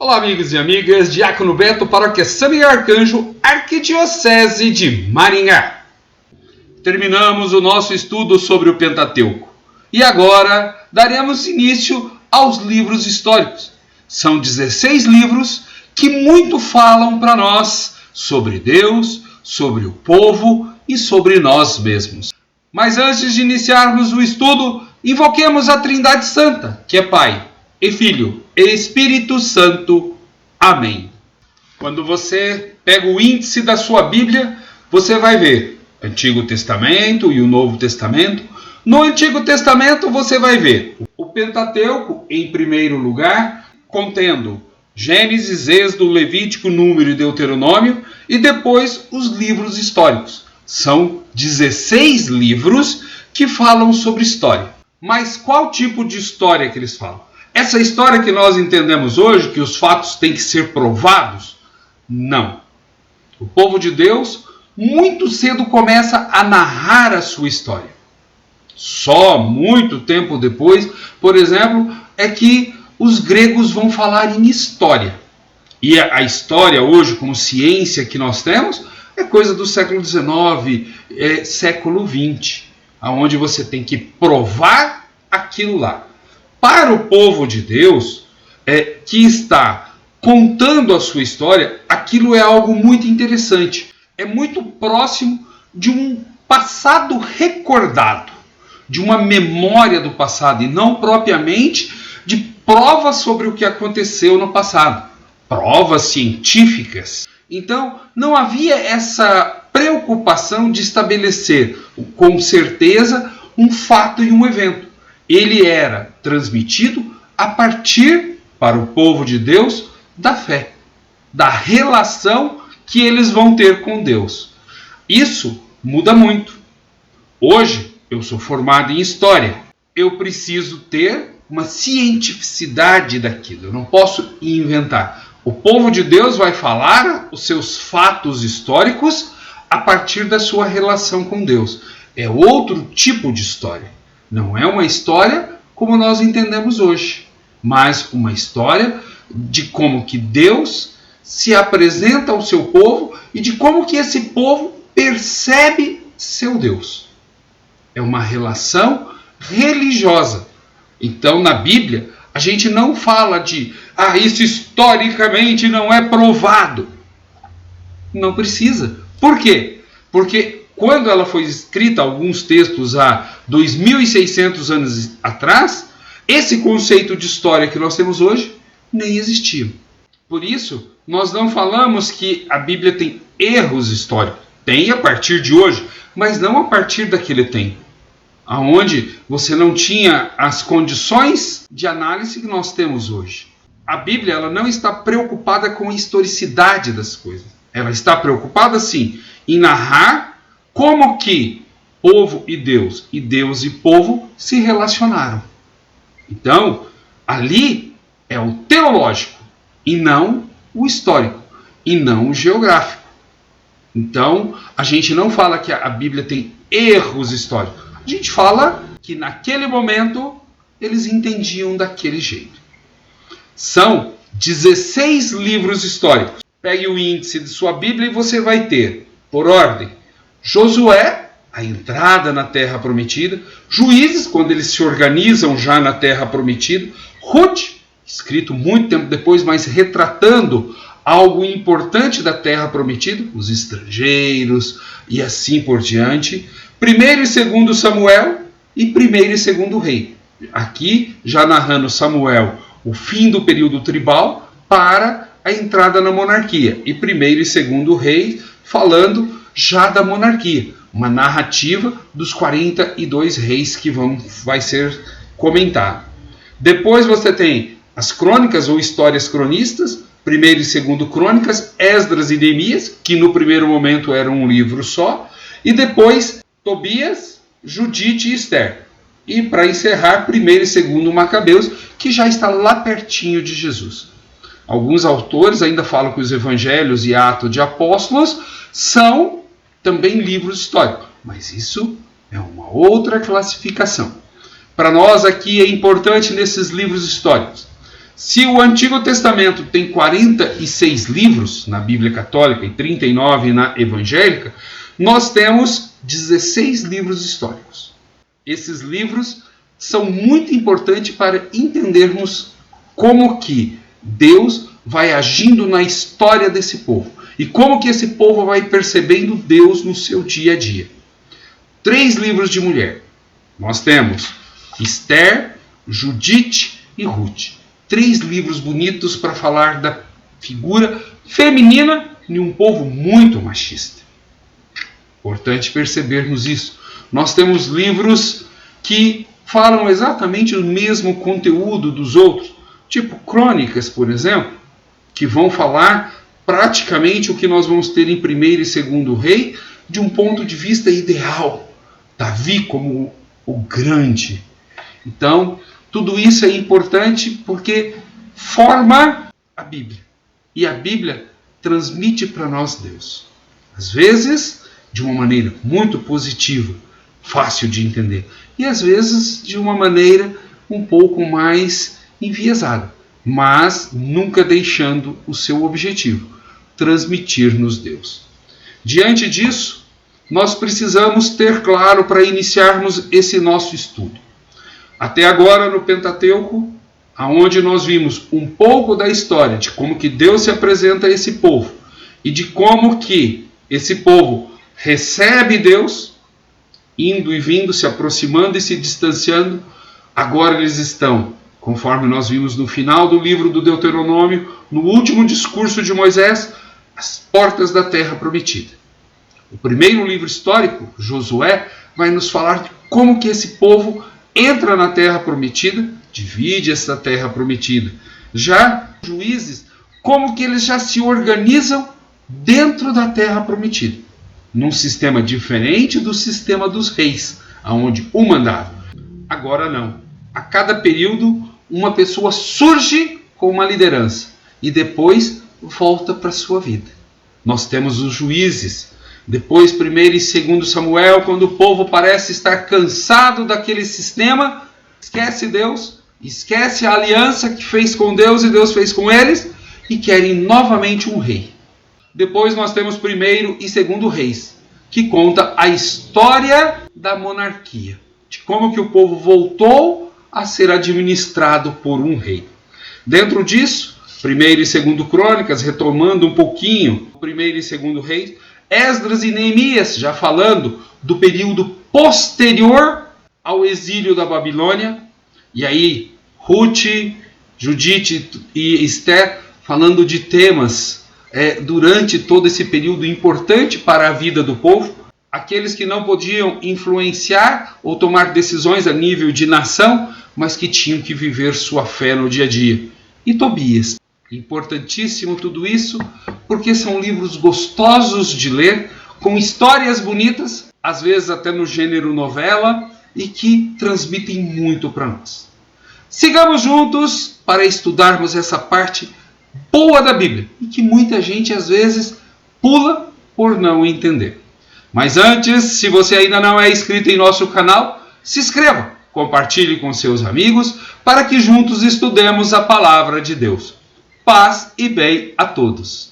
Olá, amigos e amigas, Diácono Beto, Paróquia São Miguel Arcanjo, Arquidiocese de Maringá. Terminamos o nosso estudo sobre o Pentateuco e agora daremos início aos livros históricos. São 16 livros que muito falam para nós sobre Deus, sobre o povo e sobre nós mesmos. Mas antes de iniciarmos o estudo, invoquemos a Trindade Santa, que é Pai e Filho e Espírito Santo. Amém. Quando você pega o índice da sua Bíblia, você vai ver Antigo Testamento e o Novo Testamento. No Antigo Testamento você vai ver o Pentateuco em primeiro lugar, contendo Gênesis, Êxodo, Levítico, Número e Deuteronômio, e depois os livros históricos. São 16 livros que falam sobre história. Mas qual tipo de história que eles falam? Essa história que nós entendemos hoje, que os fatos têm que ser provados? Não. O povo de Deus muito cedo começa a narrar a sua história. Só muito tempo depois, por exemplo, é que os gregos vão falar em história. E a história hoje, como ciência que nós temos, é coisa do século XIX, século XX, onde você tem que provar aquilo lá. Para o povo de Deus, que está contando a sua história, aquilo é algo muito interessante. É muito próximo de um passado recordado, de uma memória do passado, e não propriamente de provas sobre o que aconteceu no passado, provas científicas. Então, não havia essa preocupação de estabelecer com certeza um fato e um evento. Ele era transmitido a partir, para o povo de Deus, da fé, da relação que eles vão ter com Deus. Isso muda muito. Hoje, eu sou formado em História. Eu preciso ter uma cientificidade daquilo. Eu não posso inventar. O povo de Deus vai falar os seus fatos históricos a partir da sua relação com Deus. É outro tipo de história. Não é uma história como nós entendemos hoje, mas uma história de como que Deus se apresenta ao seu povo e de como que esse povo percebe seu Deus. É uma relação religiosa. Então, na Bíblia, a gente não fala de isso historicamente não é provado. Não precisa. Por quê? Porque quando ela foi escrita, alguns textos há 2.600 anos atrás, esse conceito de história que nós temos hoje nem existia. Por isso, nós não falamos que a Bíblia tem erros históricos. Tem a partir de hoje, mas não a partir daquele tempo, onde você não tinha as condições de análise que nós temos hoje. A Bíblia ela não está preocupada com a historicidade das coisas. Ela está preocupada, sim, em narrar como que povo e Deus e povo se relacionaram. Então, ali é o teológico e não o histórico e não o geográfico. Então, a gente não fala que a Bíblia tem erros históricos. A gente fala que naquele momento eles entendiam daquele jeito. São 16 livros históricos. Pegue o índice de sua Bíblia e você vai ter, por ordem, Josué, a entrada na Terra Prometida. Juízes, quando eles se organizam já na Terra Prometida. Ruth, escrito muito tempo depois, mas retratando algo importante da Terra Prometida, os estrangeiros e assim por diante. 1º e 2º Samuel e 1º e 2º Rei. Aqui já narrando Samuel, o fim do período tribal para a entrada na monarquia. E 1º e 2º Rei falando já da monarquia, uma narrativa dos 42 reis que vai ser comentado. Depois você tem as crônicas ou histórias cronistas, 1º e 2º Crônicas, Esdras e Neemias, que no primeiro momento era um livro só, e depois Tobias, Judite e Esther. E para encerrar, 1º e 2º Macabeus, que já está lá pertinho de Jesus. Alguns autores ainda falam que os Evangelhos e Atos de Apóstolos são também livros históricos, mas isso é uma outra classificação. Para nós aqui é importante nesses livros históricos Se o Antigo Testamento tem 46 livros na Bíblia Católica e 39 na Evangélica, nós temos 16 livros históricos. Esses livros são muito importantes para entendermos como que Deus vai agindo na história desse povo e como que esse povo vai percebendo Deus no seu dia a dia. 3 livros de mulher. Nós temos Esther, Judite e Ruth. 3 livros bonitos para falar da figura feminina de um povo muito machista. Importante percebermos isso. Nós temos livros que falam exatamente o mesmo conteúdo dos outros, tipo Crônicas, por exemplo, que vão falar praticamente o que nós vamos ter em 1º e 2º Rei, de um ponto de vista ideal. Davi como o grande. Então, tudo isso é importante porque forma a Bíblia. E a Bíblia transmite para nós Deus. Às vezes, de uma maneira muito positiva, fácil de entender. E às vezes, de uma maneira um pouco mais enviesada. Mas nunca deixando o seu objetivo, transmitir-nos Deus. Diante disso, nós precisamos ter claro para iniciarmos esse nosso estudo. Até agora no Pentateuco, aonde nós vimos um pouco da história de como que Deus se apresenta a esse povo e de como que esse povo recebe Deus, indo e vindo, se aproximando e se distanciando. Agora eles estão, conforme nós vimos no final do livro do Deuteronômio, no último discurso de Moisés, às portas da terra prometida. O primeiro livro histórico, Josué, vai nos falar de como que esse povo entra na terra prometida, divide essa terra prometida. Já Juízes, como que eles já se organizam dentro da terra prometida, num sistema diferente do sistema dos reis, onde um mandava. Agora não. A cada período, uma pessoa surge com uma liderança e depois volta para a sua vida. Nós temos os juízes. Depois, 1º e 2º Samuel, quando o povo parece estar cansado daquele sistema, esquece Deus, esquece a aliança que fez com Deus e Deus fez com eles, e querem novamente um rei. Depois nós temos 1º e 2º Reis, que conta a história da monarquia, de como que o povo voltou a ser administrado por um rei. Dentro disso, 1º e 2º Crônicas, retomando um pouquinho 1º e 2º Reis, Esdras e Neemias, já falando do período posterior ao exílio da Babilônia. E aí, Ruth, Judite e Esther falando de temas durante todo esse período importante para a vida do povo. Aqueles que não podiam influenciar ou tomar decisões a nível de nação, mas que tinham que viver sua fé no dia a dia. E Tobias. Importantíssimo tudo isso, porque são livros gostosos de ler, com histórias bonitas, às vezes até no gênero novela, e que transmitem muito para nós. Sigamos juntos para estudarmos essa parte boa da Bíblia, e que muita gente às vezes pula por não entender. Mas antes, se você ainda não é inscrito em nosso canal, se inscreva, compartilhe com seus amigos, para que juntos estudemos a palavra de Deus. Paz e bem a todos.